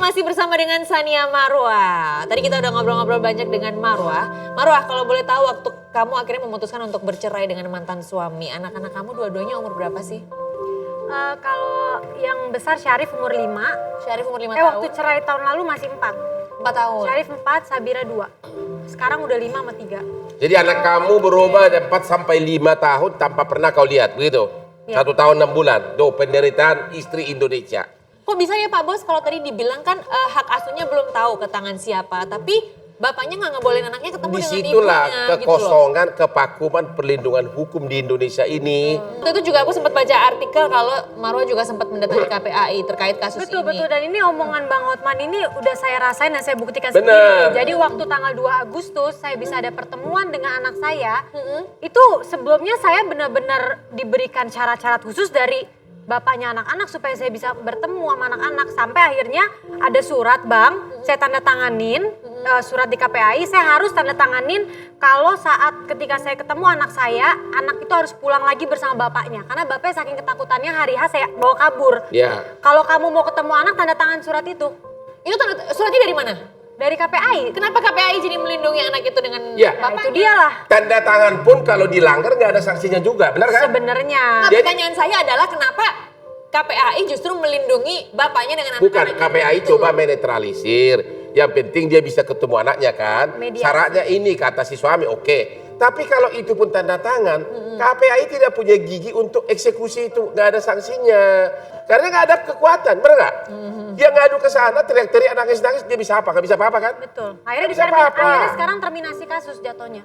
masih bersama dengan Sania Marwah. Tadi kita udah ngobrol-ngobrol banyak dengan Marwah. Marwah, kalau boleh tahu waktu kamu akhirnya memutuskan untuk bercerai dengan mantan suami, anak-anak kamu dua-duanya umur berapa sih? Kalau yang besar Syarif umur 5. Syarif umur 5 tahun. Waktu cerai tahun lalu masih 4. 4 tahun. Syarif 4, Sabira 2. Sekarang udah 5 sama 3. Jadi anak kamu berubah dari 4 sampai 5 tahun tanpa pernah kau lihat, begitu? Ya. 1 tahun 6 bulan. Tuh penderitaan istri Indonesia. Kok bisa ya Pak Bos, kalau tadi dibilang kan hak asuhnya belum tahu ke tangan siapa, tapi bapaknya nggak ngebolehin anaknya ketemu dengan Disitulah ibunya kekosongan, kevakuman perlindungan hukum di Indonesia ini. Waktu itu juga aku sempat baca artikel kalau Marwah juga sempat mendatangi KPAI terkait kasus ini. Betul, dan ini omongan Bang Hotman ini udah saya rasain dan saya buktikan Bener. sendiri. Jadi waktu tanggal 2 Agustus saya bisa ada pertemuan dengan anak saya. Itu sebelumnya saya benar-benar diberikan syarat-syarat khusus dari bapaknya anak-anak supaya saya bisa bertemu sama anak-anak. Sampai akhirnya ada surat Bang, saya tanda tanganin surat di KPAI, saya harus tanda tanganin kalau saat ketika saya ketemu anak saya, anak itu harus pulang lagi bersama bapaknya. Karena bapaknya saking ketakutannya hari H saya bawa kabur. Ya. Kalau kamu mau ketemu anak, tanda tangan surat itu. Itu suratnya dari mana? Dari KPAI. Kenapa KPAI jadi melindungi anak itu dengan Ya. Nah, bapaknya? itu dia lah. Tanda tangan pun kalau dilanggar nggak ada sanksinya juga, benar kan? Sebenarnya. Nah, Jadi- pertanyaan saya adalah kenapa KPAI justru melindungi bapaknya dengan Bukan, anak-anaknya? KPAI itu? coba menetralisir. Yang penting dia bisa ketemu anaknya kan. Mediasi. Syaratnya ini kata si suami, oke. Tapi kalau itu pun tanda tangan, KPAI tidak punya gigi untuk eksekusi itu. Nggak ada sanksinya. Karena nggak ada kekuatan, benar nggak? Dia ngadu ke sana, teriak-teriak, nangis-nangis, dia bisa apa? Nggak bisa apa-apa kan? Betul. Akhirnya, Bisa apa-apa. akhirnya sekarang terminasi kasus jatuhnya.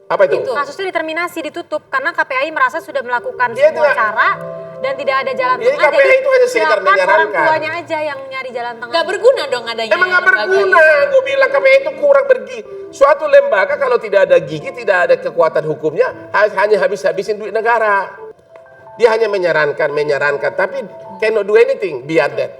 Apa itu? Kasusnya diterminasi, ditutup. Karena KPAI merasa sudah melakukan Dia semua tidak- cara dan tidak ada jalan Jadi tengah. KPAI itu hanya sekedar silakan orang menyarankan. tuanya aja yang nyari jalan tengah. Gak berguna dong adanya. Emang nggak lembaga berguna, itu. gue bilang KPAI itu kurang bergigi. Suatu lembaga kalau tidak ada gigi, tidak ada kekuatan hukumnya, hanya habis-habisin duit negara. Dia hanya menyarankan, tapi cannot do anything beyond that.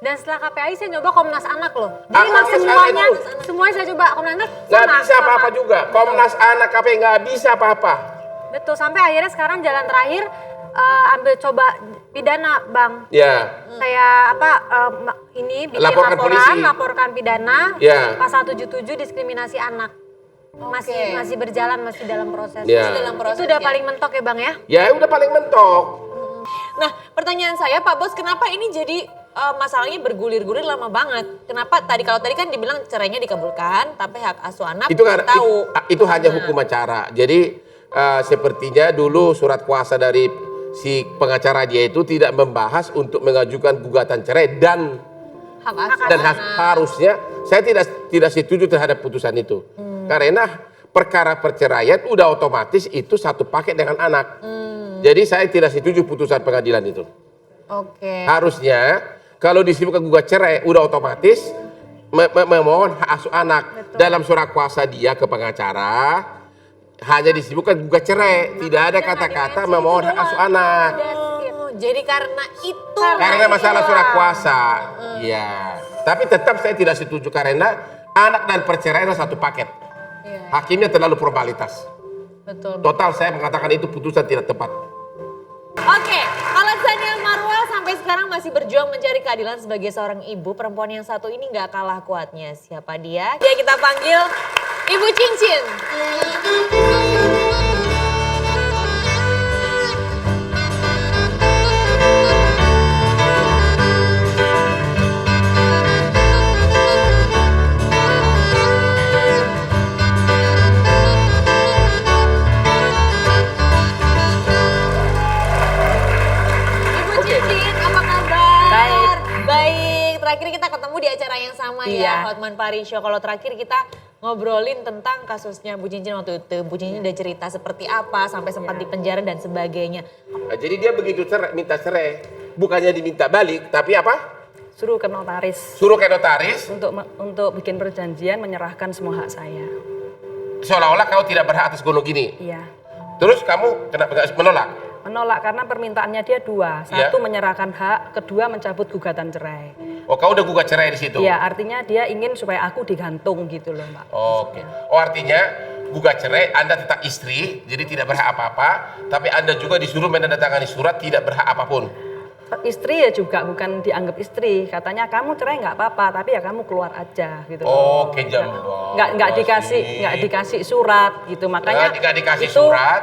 Dan setelah KPAI saya nyoba Komnas Anak loh. Jadi Ah, emang Komnas semuanya, Anak itu. semuanya saya coba Komnas Anak. Nggak sama, bisa sama. apa-apa juga. Komnas Anak KPAI nggak bisa apa-apa. Betul, sampai akhirnya sekarang jalan terakhir ambil coba pidana Bang. Ya, Saya ini bikin Laporkan polisi. laporkan pidana, Ya. pasal 77 diskriminasi anak. Masih berjalan, masih dalam proses. Ya. Masih dalam proses, Itu udah ya. paling mentok ya Bang ya? ya udah paling mentok. Nah, pertanyaan saya Pak Bos, kenapa ini jadi masalahnya bergulir-gulir lama banget? Kenapa kalau tadi kan dibilang cerainya dikabulkan, tapi hak asuh anak Itu kan tahu. itu hanya hukum acara. Jadi sepertinya dulu surat kuasa dari si pengacara dia itu tidak membahas untuk mengajukan gugatan cerai dan Hak asuh dan anak. harusnya saya tidak setuju terhadap putusan itu. Karena perkara perceraian udah otomatis itu satu paket dengan anak. Jadi saya tidak setuju putusan pengadilan itu. Oke. Harusnya kalau disebutkan gugat cerai udah otomatis memohon hak asuh anak. Dalam surat kuasa dia ke pengacara hanya disebutkan gugat cerai, tidak ada kata-kata memohon hak asuh anak. Oh, jadi karena itu. Karena masalah surat kuasa. Iya. Tapi tetap saya tidak setuju karena anak dan perceraian adalah satu paket. Iya, Hakimnya terlalu formalitas. betul. Total saya mengatakan itu putusan tidak tepat. Oke, kalau Sania Marwah sampai sekarang masih berjuang mencari keadilan sebagai seorang ibu, perempuan yang satu ini nggak kalah kuatnya. Siapa dia? Dia kita panggil Ibu Cincin. Ibu Cincin, apa kabar? Baik. Baik, terakhir kita ketemu di acara yang sama ya, Iya. Hotman Paris Show. Kalau terakhir kita ngobrolin tentang kasusnya Bu Cincin waktu itu. Bu Cincin udah cerita seperti apa, sampai sempat dipenjara dan sebagainya. Nah, jadi dia begitu minta cerai, bukannya diminta balik, tapi apa? Suruh ke notaris Suruh ke notaris, untuk bikin perjanjian menyerahkan semua hak saya. seolah-olah kau tidak berhak atas gunung gini. Iya. Terus kamu kenapa nggak menolak? Menolak karena permintaannya dia dua. Iya. Satu menyerahkan hak, kedua mencabut gugatan cerai. Oh, kau udah gugat cerai di situ? Iya, artinya dia ingin supaya aku digantung gitu loh, Mbak. Oke. Oh, artinya gugat cerai Anda tetap istri, jadi tidak berhak apa-apa, tapi Anda juga disuruh menandatangani surat tidak berhak apapun. istri ya juga bukan dianggap istri. Katanya kamu cerai nggak apa-apa, tapi ya kamu keluar aja gitu. Oh, kejam Nggak dikasih surat gitu. Makanya nggak dikasih itu, surat,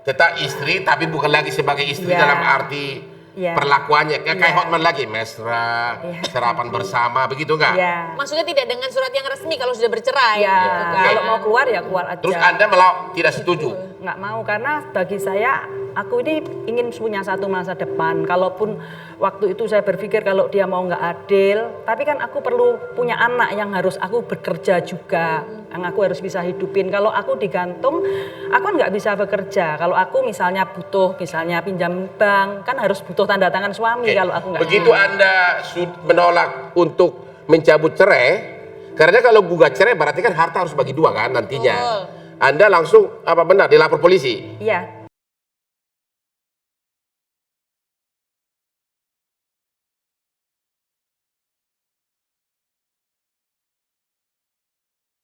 tetap istri tapi bukan lagi sebagai istri Ya. dalam arti Ya. perlakuannya. Kayak Ya. Hotman lagi, mesra, Ya. sarapan bersama, begitu nggak? Ya. Maksudnya tidak dengan surat yang resmi kalau sudah bercerai Ya, gitu kan. kalau mau keluar ya keluar aja. Terus Anda malah tidak setuju? Nggak mau karena bagi saya aku ini ingin punya satu masa depan. Kalaupun waktu itu saya berpikir kalau dia mau nggak adil, tapi kan aku perlu punya anak yang harus aku bekerja juga, yang aku harus bisa hidupin. Kalau aku digantung, aku kan nggak bisa bekerja. Kalau aku misalnya butuh, misalnya pinjam bank, kan harus butuh tanda tangan suami. Oke. Kalau aku nggak. Begitu Anda menolak untuk mencabut cerai, karena kalau gugat cerai berarti kan harta harus bagi dua kan nantinya. Betul. Anda langsung apa benar dilapor polisi? Iya.